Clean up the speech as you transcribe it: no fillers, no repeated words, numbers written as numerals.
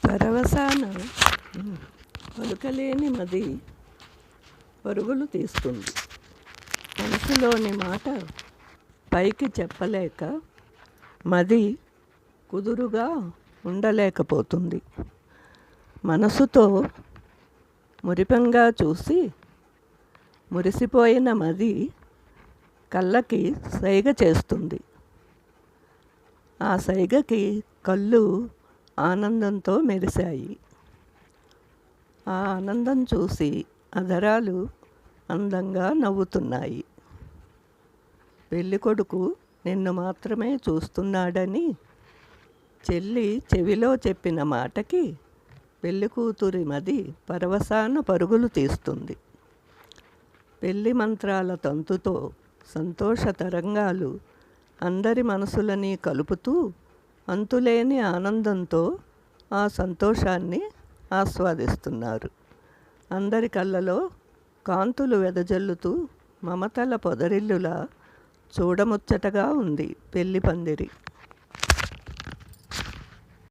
పరవశాన పలుకలేని మది పరుగులు తీస్తుంది. మనసులోని మాట పైకి చెప్పలేక మది కుదురుగా ఉండలేకపోతుంది. మనసుతో మురిపెంగా చూసి మురిసిపోయిన మది కళ్ళకి సైగ చేస్తుంది. ఆ సైగకి కళ్ళు ఆనందంతో మెరిశాయి. ఆ ఆనందం చూసి అధరాలు అందంగా నవ్వుతున్నాయి. పెళ్ళికొడుకు నిన్ను మాత్రమే చూస్తున్నాడని చెల్లి చెవిలో చెప్పిన మాటకి పెళ్ళికూతురి మది పరవశాన పరుగులు తీస్తుంది. పెళ్లి మంత్రాల తంతుతో సంతోష తరంగాలు అందరి మనసులని కలుపుతూ అంతులేని ఆనందంతో ఆ సంతోషాన్ని ఆస్వాదిస్తున్నారు. అందరి కళ్ళలో కాంతులు వెదజల్లుతూ మమతల పొదరిల్లులా చూడముచ్చటగా ఉంది పెళ్లి పందిరి.